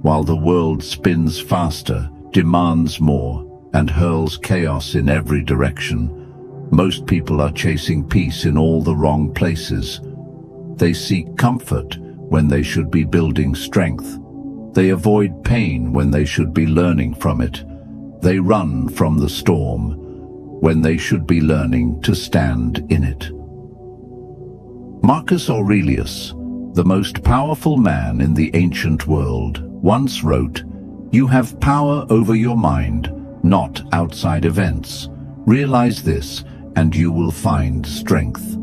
while the world spins faster, demands more, and hurls chaos in every direction. Most people are chasing peace in all the wrong places. They seek comfort when they should be building strength. They avoid pain when they should be learning from it. They run from the storm when they should be learning to stand in it. Marcus Aurelius, the most powerful man in the ancient world, once wrote, "You have power over your mind, not outside events. Realize this, and you will find strength."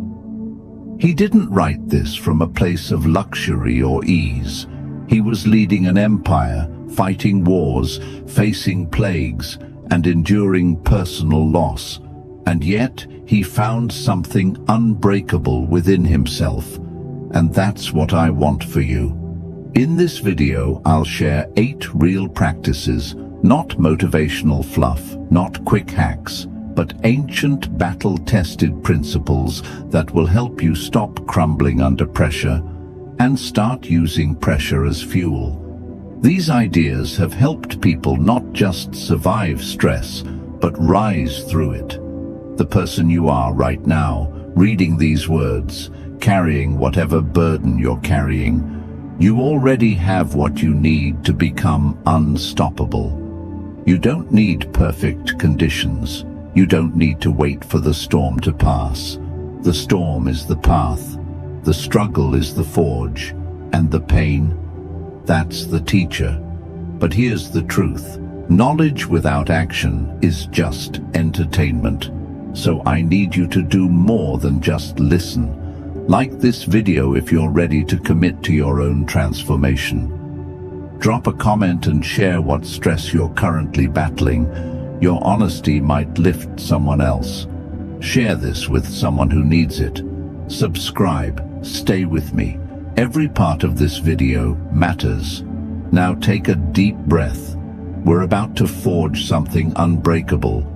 He didn't write this from a place of luxury or ease. He was leading an empire, fighting wars, facing plagues, and enduring personal loss. And yet, he found something unbreakable within himself. And that's what I want for you. In this video, I'll share 8 real practices, not motivational fluff, not quick hacks, but ancient battle-tested principles that will help you stop crumbling under pressure and start using pressure as fuel. These ideas have helped people not just survive stress, but rise through it. The person you are right now, reading these words, carrying whatever burden you're carrying, you already have what you need to become unstoppable. You don't need perfect conditions. You don't need to wait for the storm to pass. The storm is the path. The struggle is the forge. And the pain, that's the teacher. But here's the truth. Knowledge without action is just entertainment. So I need you to do more than just listen. Like this video if you're ready to commit to your own transformation. Drop a comment and share what stress you're currently battling. Your honesty might lift someone else. Share this with someone who needs it. Subscribe. Stay with me. Every part of this video matters. Now take a deep breath. We're about to forge something unbreakable.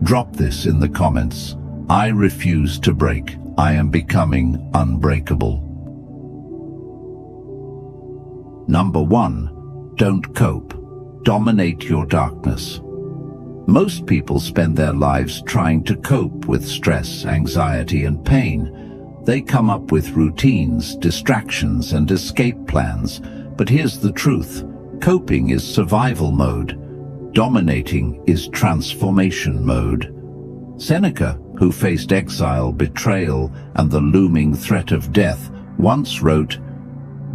Drop this in the comments. I refuse to break. I am becoming unbreakable. Number 1. Don't cope. Dominate your darkness. Most people spend their lives trying to cope with stress, anxiety, and pain. They come up with routines, distractions, and escape plans. But here's the truth. Coping is survival mode. Dominating is transformation mode. Seneca, who faced exile, betrayal, and the looming threat of death, once wrote,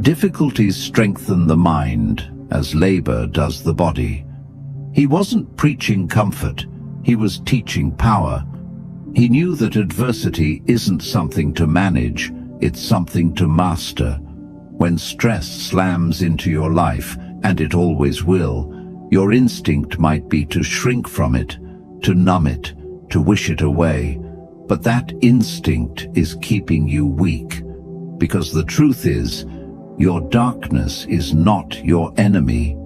"Difficulties strengthen the mind, as labor does the body." He wasn't preaching comfort, he was teaching power. He knew that adversity isn't something to manage, it's something to master. When stress slams into your life, and it always will, your instinct might be to shrink from it, to numb it, to wish it away. But that instinct is keeping you weak. Because the truth is, your darkness is not your enemy.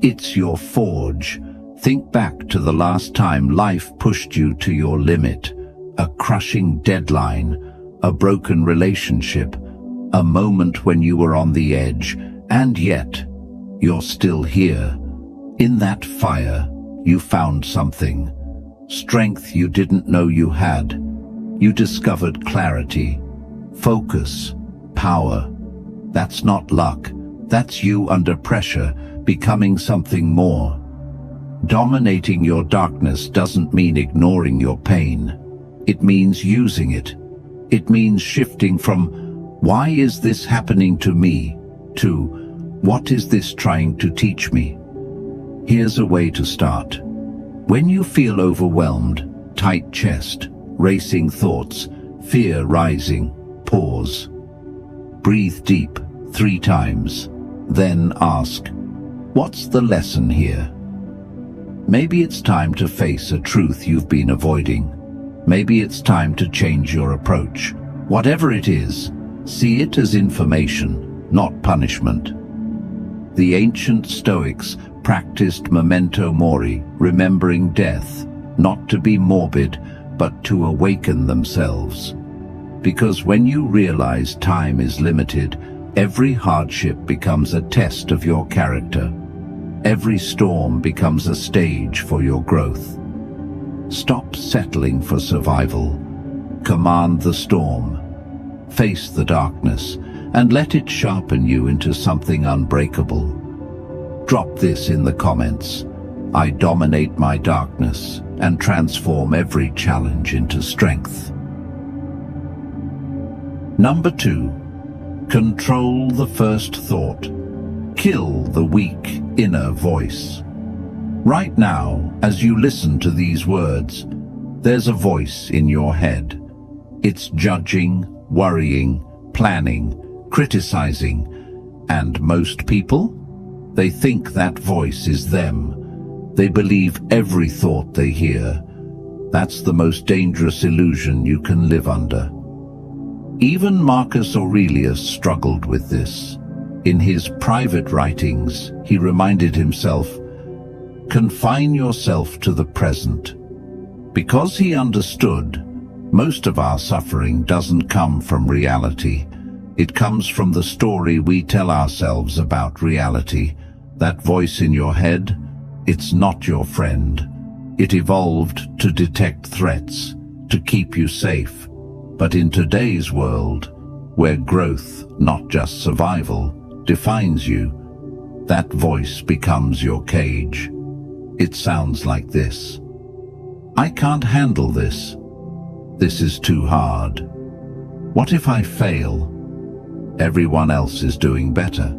It's your forge. Think back to the last time life pushed you to your limit. A crushing deadline, a broken relationship, a moment when you were on the edge, and yet, you're still here. In that fire, you found something. Strength you didn't know you had. You discovered clarity, focus, power. That's not luck. That's you under pressure, becoming something more. Dominating your darkness doesn't mean ignoring your pain. It means using it. It means shifting from, "Why is this happening to me?" to, "What is this trying to teach me?" Here's a way to start. When you feel overwhelmed, tight chest, racing thoughts, fear rising, pause. Breathe deep 3 times. Then ask, what's the lesson here? Maybe it's time to face a truth you've been avoiding. Maybe it's time to change your approach. Whatever it is, see it as information, not punishment. The ancient Stoics practiced memento mori, remembering death, not to be morbid, but to awaken themselves. Because when you realize time is limited, every hardship becomes a test of your character. Every storm becomes a stage for your growth. Stop settling for survival. Command the storm. Face the darkness and let it sharpen you into something unbreakable. Drop this in the comments. I dominate my darkness and transform every challenge into strength. Number 2. Control the first thought. Kill the weak inner voice. Right now, as you listen to these words, there's a voice in your head. It's judging, worrying, planning, criticizing, and most people? They think that voice is them. They believe every thought they hear. That's the most dangerous illusion you can live under. Even Marcus Aurelius struggled with this. In his private writings, he reminded himself, confine yourself to the present. Because he understood, most of our suffering doesn't come from reality. It comes from the story we tell ourselves about reality. That voice in your head, it's not your friend. It evolved to detect threats, to keep you safe. But in today's world, where growth, not just survival, defines you, that voice becomes your cage. It sounds like this. I can't handle this. This is too hard. What if I fail? Everyone else is doing better.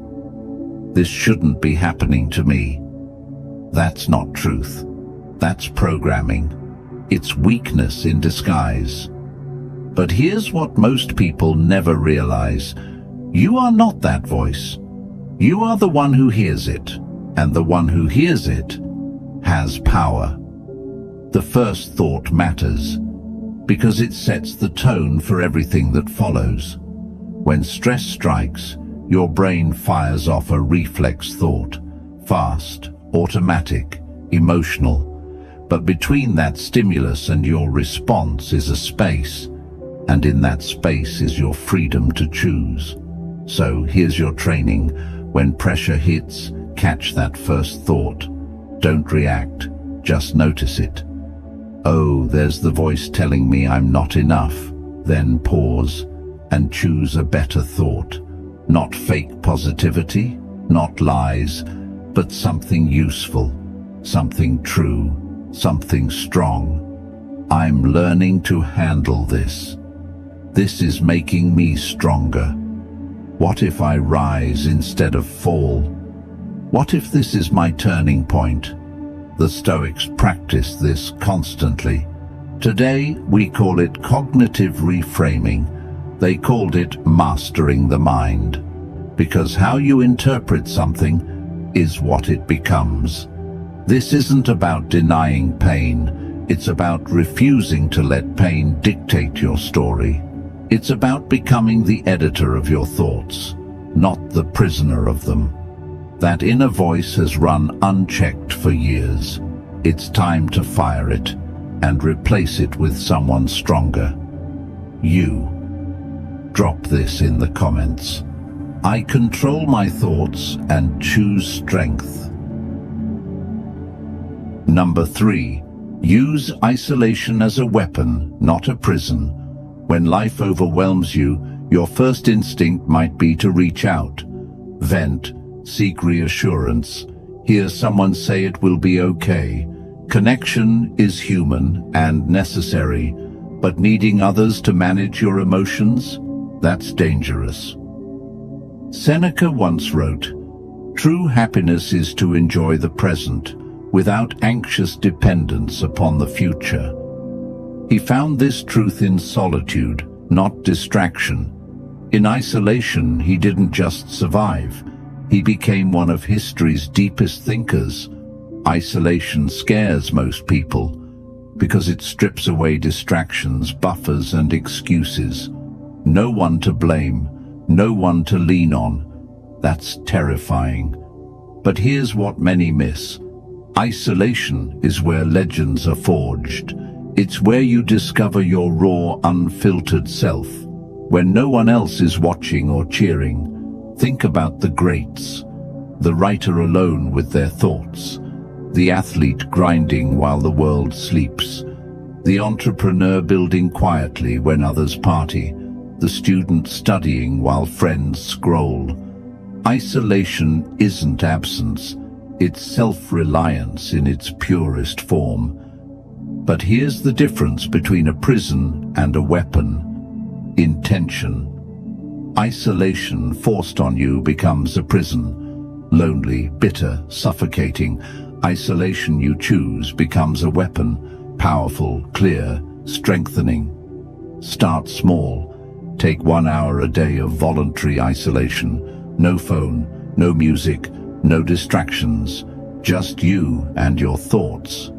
This shouldn't be happening to me. That's not truth. That's programming. It's weakness in disguise. But here's what most people never realize. You are not that voice. You are the one who hears it, and the one who hears it has power. The first thought matters, because it sets the tone for everything that follows. When stress strikes, your brain fires off a reflex thought, fast, automatic, emotional. But between that stimulus and your response is a space, and in that space is your freedom to choose. So here's your training. When pressure hits, catch that first thought. Don't react, just notice it. Oh, there's the voice telling me I'm not enough. Then pause and choose a better thought. Not fake positivity, not lies, but something useful, something true, something strong. I'm learning to handle this. This is making me stronger. What if I rise instead of fall? What if this is my turning point? The Stoics practice this constantly. Today, we call it cognitive reframing. They called it mastering the mind, because how you interpret something is what it becomes. This isn't about denying pain. It's about refusing to let pain dictate your story. It's about becoming the editor of your thoughts, not the prisoner of them. That inner voice has run unchecked for years. It's time to fire it and replace it with someone stronger. You. Drop this in the comments. I control my thoughts and choose strength. Number 3. Use isolation as a weapon, not a prison. When life overwhelms you, your first instinct might be to reach out, vent, seek reassurance, hear someone say it will be okay. Connection is human and necessary, but needing others to manage your emotions, that's dangerous. Seneca once wrote, "True happiness is to enjoy the present, without anxious dependence upon the future." He found this truth in solitude, not distraction. In isolation, he didn't just survive. He became one of history's deepest thinkers. Isolation scares most people because it strips away distractions, buffers, and excuses. No one to blame, no one to lean on. That's terrifying. But here's what many miss. Isolation is where legends are forged. It's where you discover your raw, unfiltered self, when no one else is watching or cheering. Think about the greats. the writer alone with their thoughts, the athlete grinding while the world sleeps, the entrepreneur building quietly when others party, the student studying while friends scroll. Isolation isn't absence, it's self-reliance in its purest form. But here's the difference between a prison and a weapon: intention. Isolation forced on you becomes a prison. Lonely, bitter, suffocating. Isolation you choose becomes a weapon. Powerful, clear, strengthening. Start small. Take 1 hour a day of voluntary isolation. No phone, no music, no distractions. Just you and your thoughts.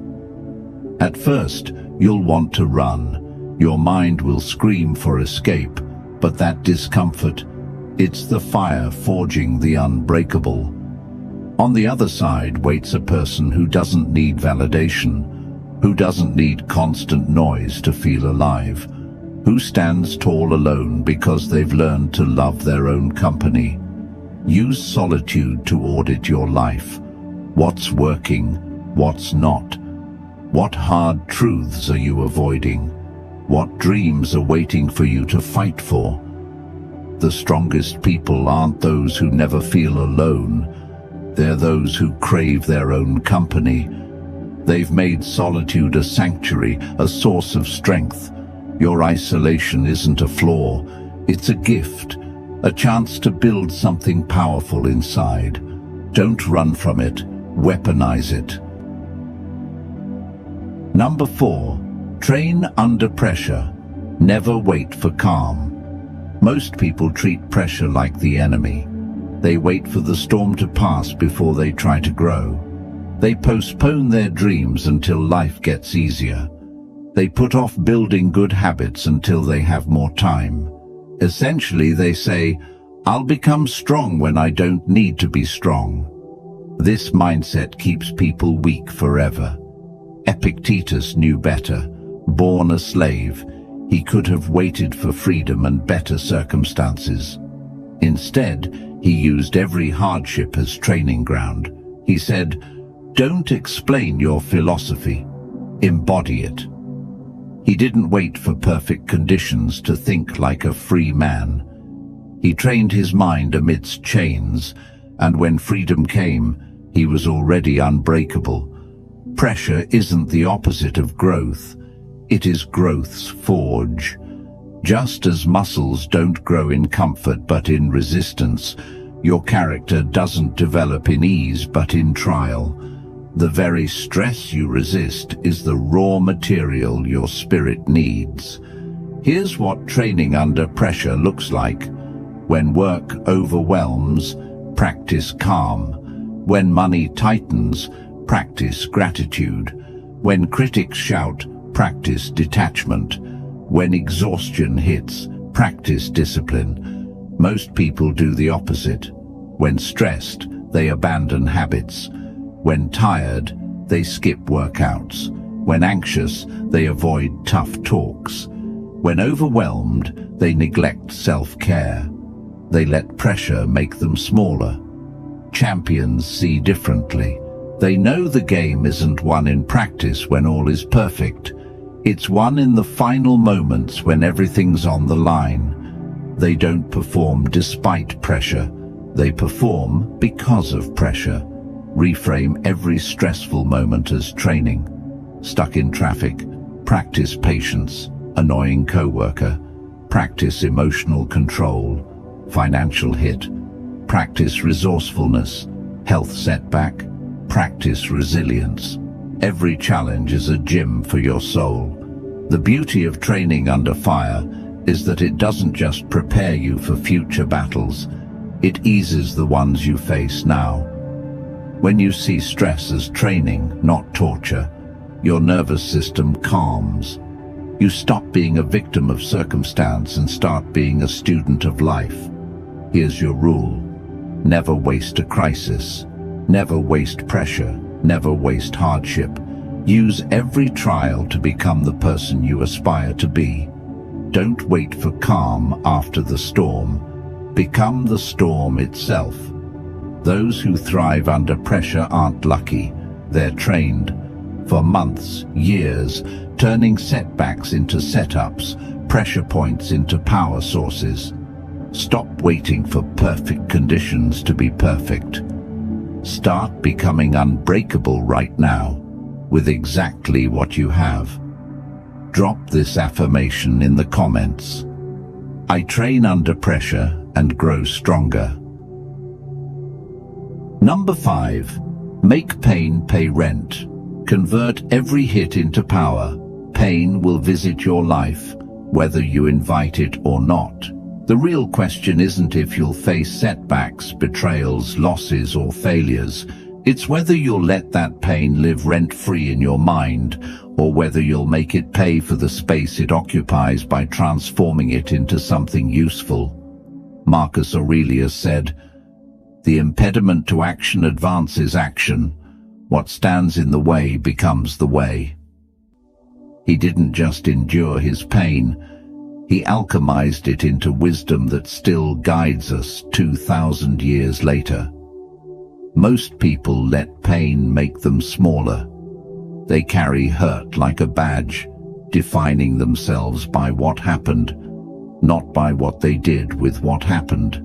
At first, you'll want to run. Your mind will scream for escape. But that discomfort, it's the fire forging the unbreakable. On the other side waits a person who doesn't need validation, who doesn't need constant noise to feel alive, who stands tall alone because they've learned to love their own company. Use solitude to audit your life. What's working, what's not? What hard truths are you avoiding? What dreams are waiting for you to fight for? The strongest people aren't those who never feel alone. They're those who crave their own company. They've made solitude a sanctuary, a source of strength. Your isolation isn't a flaw, it's a gift, a chance to build something powerful inside. Don't run from it, weaponize it. Number 4. Train under pressure. Never wait for calm. Most people treat pressure like the enemy. They wait for the storm to pass before they try to grow. They postpone their dreams until life gets easier. They put off building good habits until they have more time. Essentially, they say, "I'll become strong when I don't need to be strong." This mindset keeps people weak forever. Epictetus knew better. Born a slave, he could have waited for freedom and better circumstances. Instead, he used every hardship as training ground. He said, "Don't explain your philosophy, embody it." He didn't wait for perfect conditions to think like a free man. He trained his mind amidst chains, and when freedom came, he was already unbreakable. Pressure isn't the opposite of growth. It is growth's forge. Just as muscles don't grow in comfort but in resistance, your character doesn't develop in ease but in trial. The very stress you resist is the raw material your spirit needs. Here's what training under pressure looks like. When work overwhelms, practice calm. When money tightens, practice gratitude. When critics shout, practice detachment. When exhaustion hits, practice discipline. Most people do the opposite. When stressed, they abandon habits. When tired, they skip workouts. When anxious, they avoid tough talks. When overwhelmed, they neglect self-care. They let pressure make them smaller. Champions see differently. They know the game isn't won in practice when all is perfect. It's won in the final moments when everything's on the line. They don't perform despite pressure. They perform because of pressure. Reframe every stressful moment as training. Stuck in traffic, practice patience. Annoying coworker, practice emotional control. Financial hit, practice resourcefulness. Health setback, practice resilience. Every challenge is a gym for your soul. The beauty of training under fire is that it doesn't just prepare you for future battles, it eases the ones you face now. When you see stress as training, not torture, your nervous system calms. You stop being a victim of circumstance and start being a student of life. Here's your rule. Never waste a crisis. Never waste pressure. Never waste hardship. Use every trial to become the person you aspire to be. Don't wait for calm after the storm. Become the storm itself. Those who thrive under pressure aren't lucky, they're trained. For months, years, turning setbacks into setups, pressure points into power sources. Stop waiting for perfect conditions to be perfect. Start becoming unbreakable right now, with exactly what you have. Drop this affirmation in the comments. I train under pressure and grow stronger. Number 5. Make pain pay rent. Convert every hit into power. Pain will visit your life, whether you invite it or not. The real question isn't if you'll face setbacks, betrayals, losses, or failures. It's whether you'll let that pain live rent-free in your mind, or whether you'll make it pay for the space it occupies by transforming it into something useful. Marcus Aurelius said, "The impediment to action advances action. What stands in the way becomes the way." He didn't just endure his pain, he alchemized it into wisdom that still guides us 2,000 years later. Most people let pain make them smaller. They carry hurt like a badge, defining themselves by what happened, not by what they did with what happened.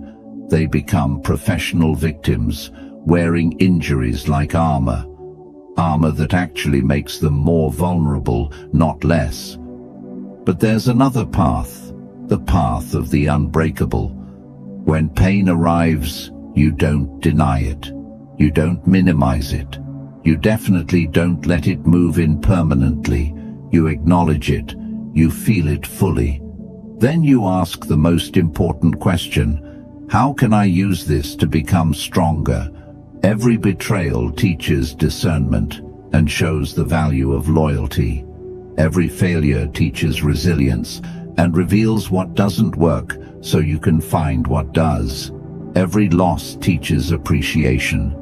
They become professional victims, wearing injuries like armor that actually makes them more vulnerable, not less. But there's another path, the path of the unbreakable. When pain arrives, you don't deny it. You don't minimize it. You definitely don't let it move in permanently. You acknowledge it. You feel it fully. Then you ask the most important question: how can I use this to become stronger? Every betrayal teaches discernment and shows the value of loyalty. Every failure teaches resilience and reveals what doesn't work so you can find what does. Every loss teaches appreciation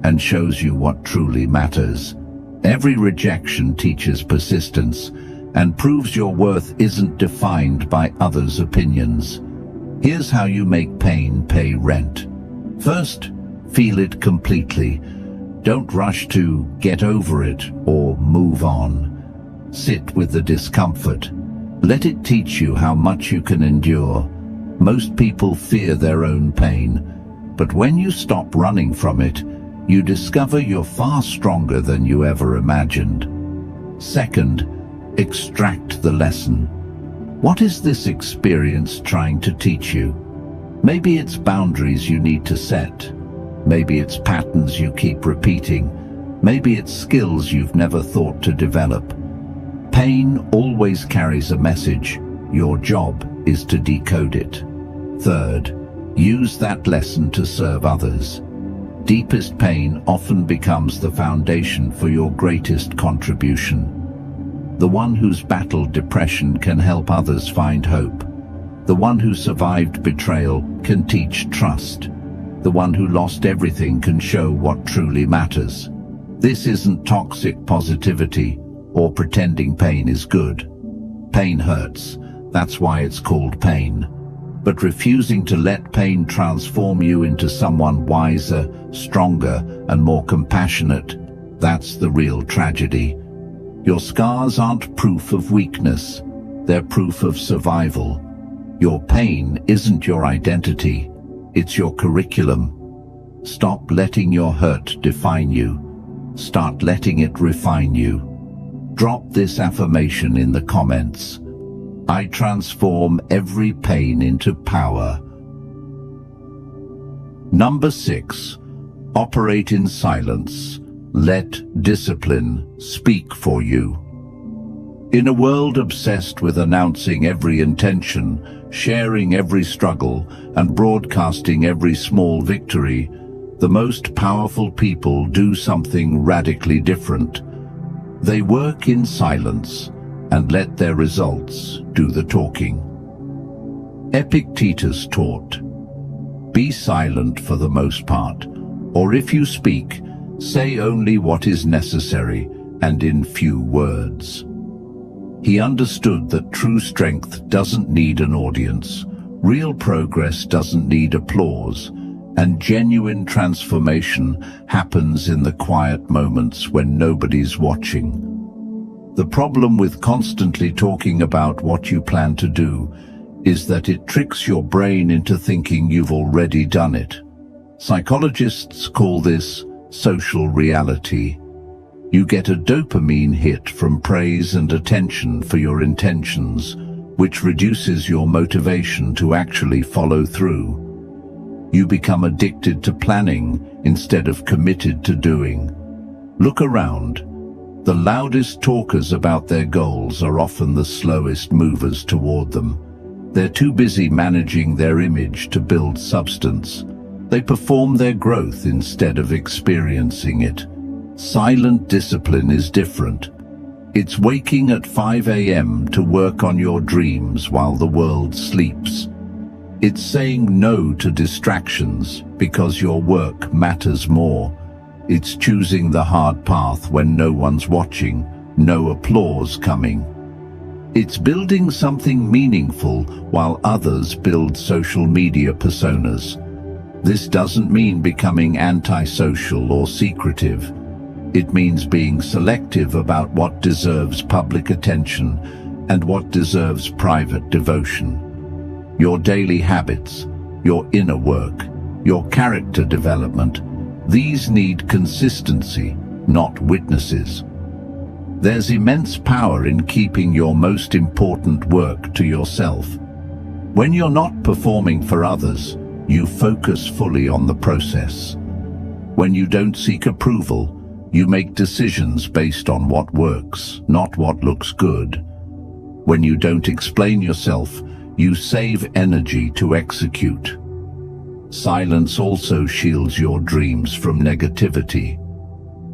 and shows you what truly matters. Every rejection teaches persistence and proves your worth isn't defined by others' opinions. Here's how you make pain pay rent. First, feel it completely. Don't rush to get over it or move on. Sit with the discomfort. Let it teach you how much you can endure. Most people fear their own pain, but when you stop running from it, you discover you're far stronger than you ever imagined. Second, extract the lesson. What is this experience trying to teach you? Maybe it's boundaries you need to set. Maybe it's patterns you keep repeating. Maybe it's skills you've never thought to develop. Pain always carries a message. Your job is to decode it. Third, use that lesson to serve others. Deepest pain often becomes the foundation for your greatest contribution. The one who's battled depression can help others find hope. The one who survived betrayal can teach trust. The one who lost everything can show what truly matters. This isn't toxic positivity or pretending pain is good. Pain hurts. That's why it's called pain. But refusing to let pain transform you into someone wiser, stronger, and more compassionate, that's the real tragedy. Your scars aren't proof of weakness. They're proof of survival. Your pain isn't your identity. It's your curriculum. Stop letting your hurt define you. Start letting it refine you. Drop this affirmation in the comments. I transform every pain into power. Number 6. Operate in silence. Let discipline speak for you. In a world obsessed with announcing every intention, sharing every struggle, and broadcasting every small victory, the most powerful people do something radically different. They work in silence and let their results do the talking. Epictetus taught, "Be silent for the most part, or if you speak, say only what is necessary and in few words." He understood that true strength doesn't need an audience. Real progress doesn't need applause. And genuine transformation happens in the quiet moments when nobody's watching. The problem with constantly talking about what you plan to do is that it tricks your brain into thinking you've already done it. Psychologists call this social reality. You get a dopamine hit from praise and attention for your intentions, which reduces your motivation to actually follow through. You become addicted to planning instead of committed to doing. Look around. The loudest talkers about their goals are often the slowest movers toward them. They're too busy managing their image to build substance. They perform their growth instead of experiencing it. Silent discipline is different. It's waking at 5 a.m. to work on your dreams while the world sleeps. It's saying no to distractions because your work matters more. It's choosing the hard path when no one's watching, no applause coming. It's building something meaningful while others build social media personas. This doesn't mean becoming antisocial or secretive. It means being selective about what deserves public attention and what deserves private devotion. Your daily habits, your inner work, your character development, these need consistency, not witnesses. There's immense power in keeping your most important work to yourself. When you're not performing for others, you focus fully on the process. When you don't seek approval, you make decisions based on what works, not what looks good. When you don't explain yourself, you save energy to execute. Silence also shields your dreams from negativity.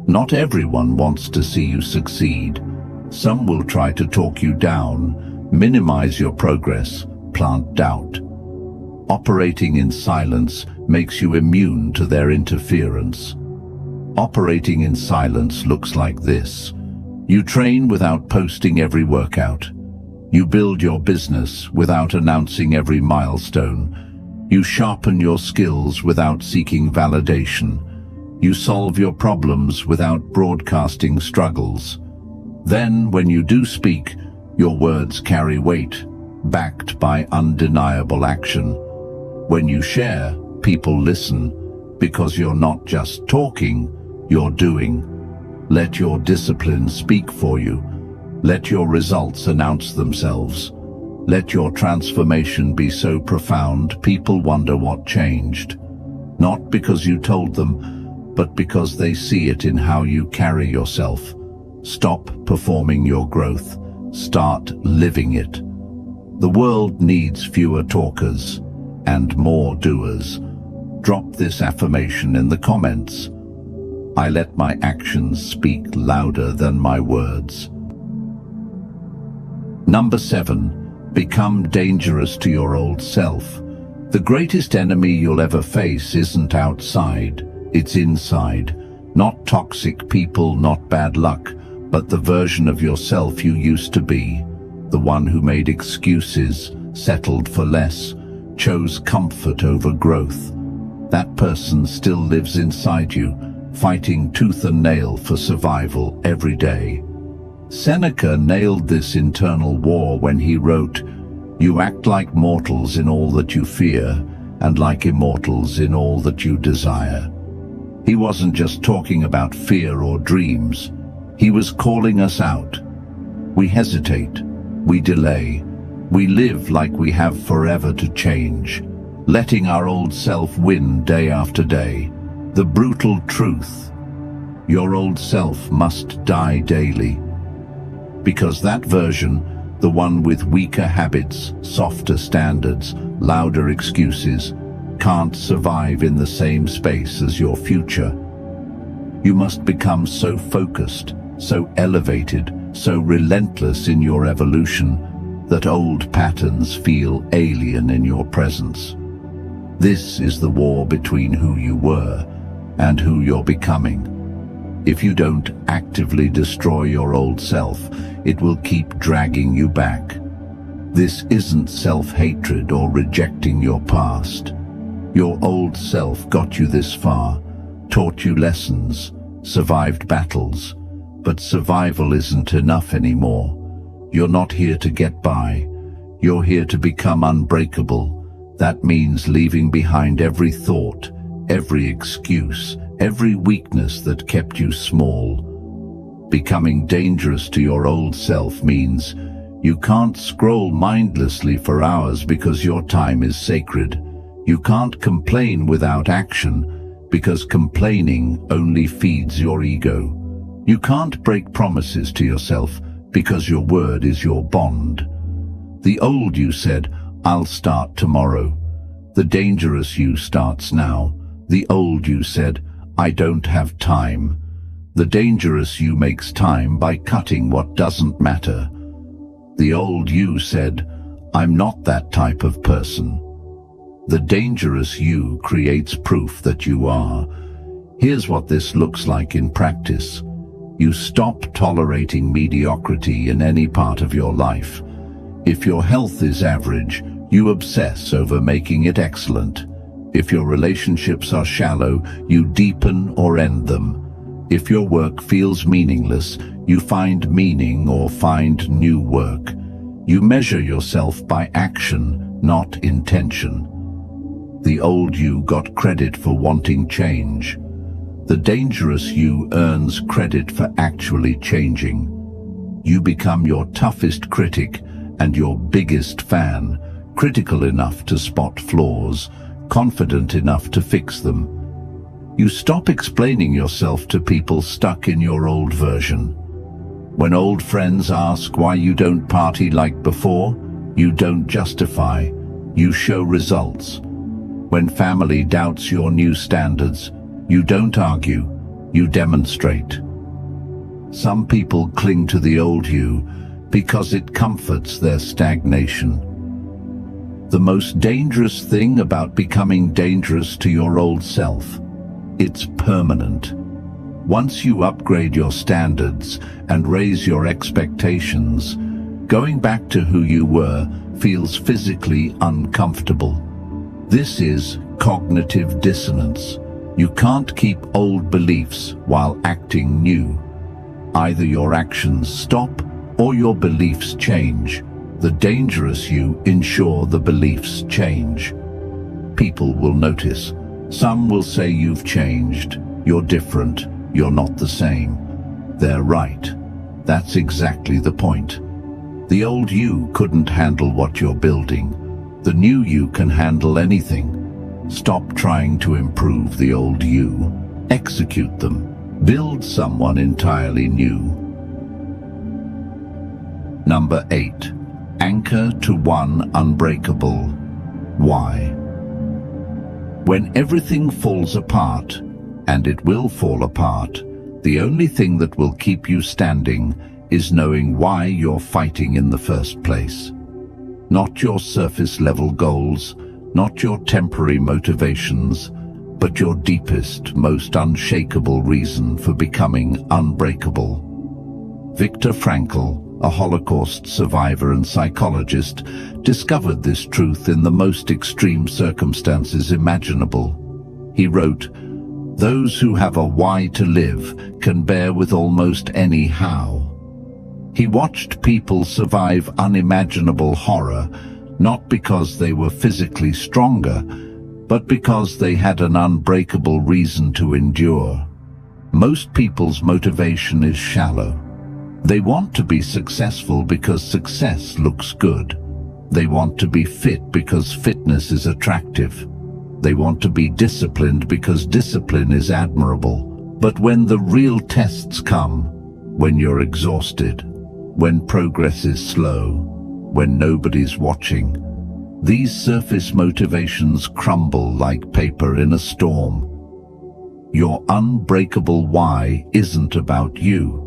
Not everyone wants to see you succeed. Some will try to talk you down, minimize your progress, plant doubt. Operating in silence makes you immune to their interference. Operating in silence looks like this. You train without posting every workout. You build your business without announcing every milestone. You sharpen your skills without seeking validation. You solve your problems without broadcasting struggles. Then, when you do speak, your words carry weight, backed by undeniable action. When you share, people listen, because you're not just talking, you're doing. Let your discipline speak for you. Let your results announce themselves. Let your transformation be so profound people wonder what changed. Not because you told them, but because they see it in how you carry yourself. Stop performing your growth. Start living it. The world needs fewer talkers and more doers. Drop this affirmation in the comments. I let my actions speak louder than my words. Number 7, become dangerous to your old self. The greatest enemy you'll ever face isn't outside, it's inside. Not toxic people, not bad luck, but the version of yourself you used to be. The one who made excuses, settled for less, chose comfort over growth. That person still lives inside you, fighting tooth and nail for survival every day. Seneca nailed this internal war when he wrote, "You act like mortals in all that you fear, and like immortals in all that you desire." He wasn't just talking about fear or dreams. He was calling us out. We hesitate, we delay, we live like we have forever to change, letting our old self win day after day. The brutal truth: your old self must die daily. Because that version, the one with weaker habits, softer standards, louder excuses, can't survive in the same space as your future. You must become so focused, so elevated, so relentless in your evolution that old patterns feel alien in your presence. This is the war between who you were and who you're becoming. If you don't actively destroy your old self, it will keep dragging you back. This isn't self-hatred or rejecting your past. Your old self got you this far, taught you lessons, survived battles, but survival isn't enough anymore. You're not here to get by. You're here to become unbreakable. That means leaving behind every thought, every excuse, every weakness that kept you small. Becoming dangerous to your old self means you can't scroll mindlessly for hours because your time is sacred. You can't complain without action because complaining only feeds your ego. You can't break promises to yourself because your word is your bond. The old you said, "I'll start tomorrow." The dangerous you starts now. The old you said, "I don't have time." The dangerous you makes time by cutting what doesn't matter. The old you said, "I'm not that type of person." The dangerous you creates proof that you are. Here's what this looks like in practice. You stop tolerating mediocrity in any part of your life. If your health is average, you obsess over making it excellent. If your relationships are shallow, you deepen or end them. If your work feels meaningless, you find meaning or find new work. You measure yourself by action, not intention. The old you got credit for wanting change. The dangerous you earns credit for actually changing. You become your toughest critic and your biggest fan, critical enough to spot flaws, confident enough to fix them. You stop explaining yourself to people stuck in your old version. When old friends ask why you don't party like before, you don't justify, you show results. When family doubts your new standards, you don't argue, you demonstrate. Some people cling to the old you because it comforts their stagnation. The most dangerous thing about becoming dangerous to your old self, it's permanent. Once you upgrade your standards and raise your expectations, going back to who you were feels physically uncomfortable. This is cognitive dissonance. You can't keep old beliefs while acting new. Either your actions stop or your beliefs change. The dangerous you ensure the beliefs change. People will notice. Some will say you've changed, you're different, you're not the same. They're right. That's exactly the point. The old you couldn't handle what you're building. The new you can handle anything. Stop trying to improve the old you. Execute them. Build someone entirely new. Number 8. Anchor to one unbreakable. Why? When everything falls apart, and it will fall apart, the only thing that will keep you standing is knowing why you're fighting in the first place. Not your surface-level goals, not your temporary motivations, but your deepest, most unshakable reason for becoming unbreakable. Viktor Frankl, a Holocaust survivor and psychologist, discovered this truth in the most extreme circumstances imaginable. He wrote, "Those who have a why to live can bear with almost any how." He watched people survive unimaginable horror, not because they were physically stronger, but because they had an unbreakable reason to endure. Most people's motivation is shallow. They want to be successful because success looks good. They want to be fit because fitness is attractive. They want to be disciplined because discipline is admirable. But when the real tests come, when you're exhausted, when progress is slow, when nobody's watching, these surface motivations crumble like paper in a storm. Your unbreakable why isn't about you.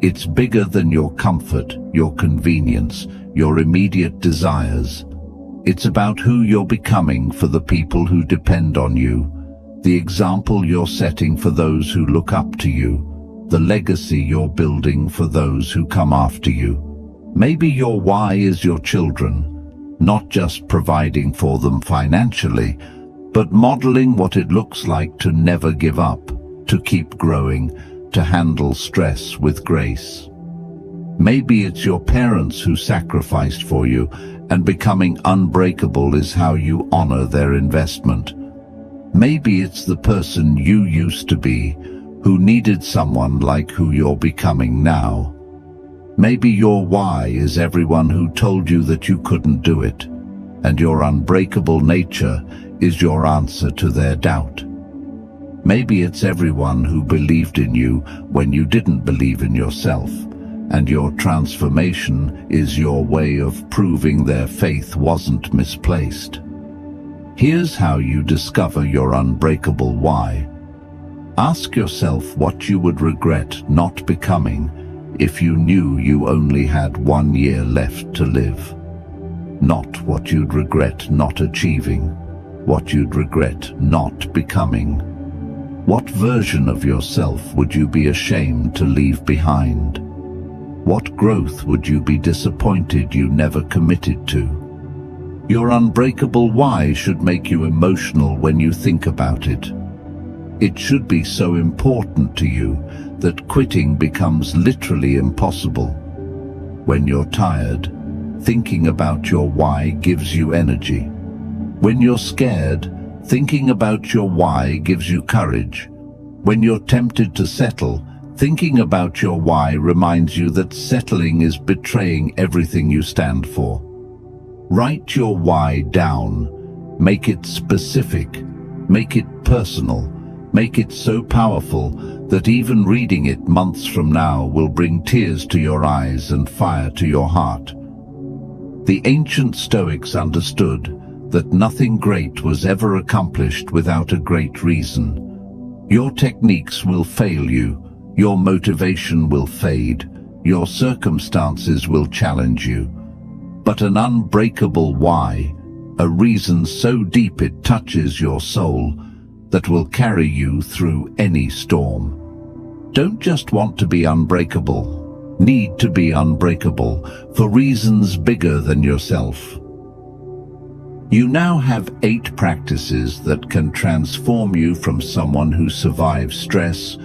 It's bigger than your comfort, your convenience, your immediate desires. It's about who you're becoming for the people who depend on you, the example you're setting for those who look up to you, the legacy you're building for those who come after you. Maybe your why is your children, not just providing for them financially, but modeling what it looks like to never give up, to keep growing, to handle stress with grace. Maybe it's your parents who sacrificed for you, and becoming unbreakable is how you honor their investment. Maybe it's the person you used to be, who needed someone like who you're becoming now. Maybe your why is everyone who told you that you couldn't do it, and your unbreakable nature is your answer to their doubt. Maybe it's everyone who believed in you when you didn't believe in yourself, and your transformation is your way of proving their faith wasn't misplaced. Here's how you discover your unbreakable why. Ask yourself what you would regret not becoming if you knew you only had 1 year left to live. Not what you'd regret not achieving, what you'd regret not becoming. What version of yourself would you be ashamed to leave behind? What growth would you be disappointed you never committed to? Your unbreakable why should make you emotional when you think about it. It should be so important to you that quitting becomes literally impossible. When you're tired, thinking about your why gives you energy. When you're scared, thinking about your why gives you courage. When you're tempted to settle, thinking about your why reminds you that settling is betraying everything you stand for. Write your why down. Make it specific. Make it personal. Make it so powerful that even reading it months from now will bring tears to your eyes and fire to your heart. The ancient Stoics understood that nothing great was ever accomplished without a great reason. Your techniques will fail you. Your motivation will fade. Your circumstances will challenge you. But an unbreakable why, a reason so deep it touches your soul, that will carry you through any storm. Don't just want to be unbreakable. Need to be unbreakable for reasons bigger than yourself. You now have 8 practices that can transform you from someone who survives stress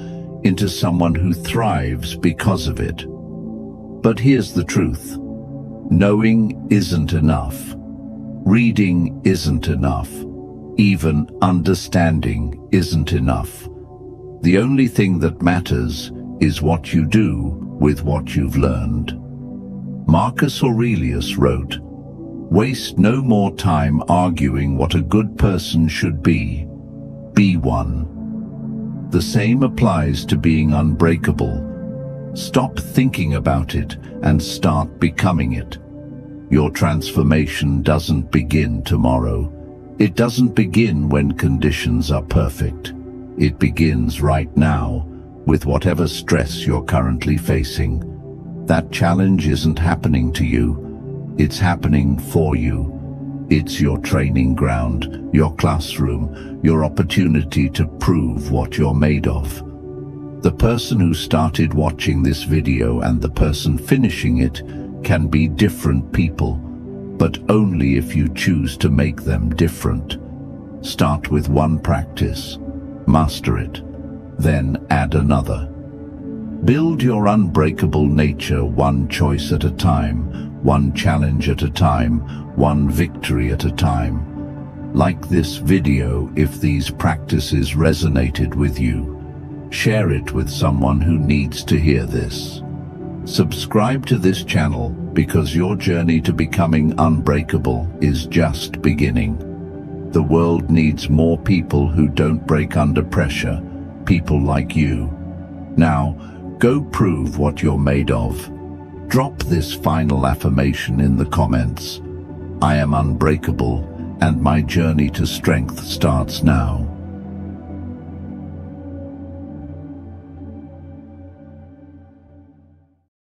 into someone who thrives because of it. But here's the truth. Knowing isn't enough. Reading isn't enough. Even understanding isn't enough. The only thing that matters is what you do with what you've learned. Marcus Aurelius wrote, "Waste no more time arguing what a good person should be. Be one." The same applies to being unbreakable. Stop thinking about it and start becoming it. Your transformation doesn't begin tomorrow. It doesn't begin when conditions are perfect. It begins right now, with whatever stress you're currently facing. That challenge isn't happening to you. It's happening for you. It's your training ground, your classroom, your opportunity to prove what you're made of. The person who started watching this video and the person finishing it can be different people, but only if you choose to make them different. Start with one practice, master it, then add another. Build your unbreakable nature one choice at a time, one challenge at a time, one victory at a time. Like this video if these practices resonated with you. Share it with someone who needs to hear this. Subscribe to this channel because your journey to becoming unbreakable is just beginning. The world needs more people who don't break under pressure, people like you. Now, go prove what you're made of. Drop this final affirmation in the comments. I am unbreakable, and my journey to strength starts now.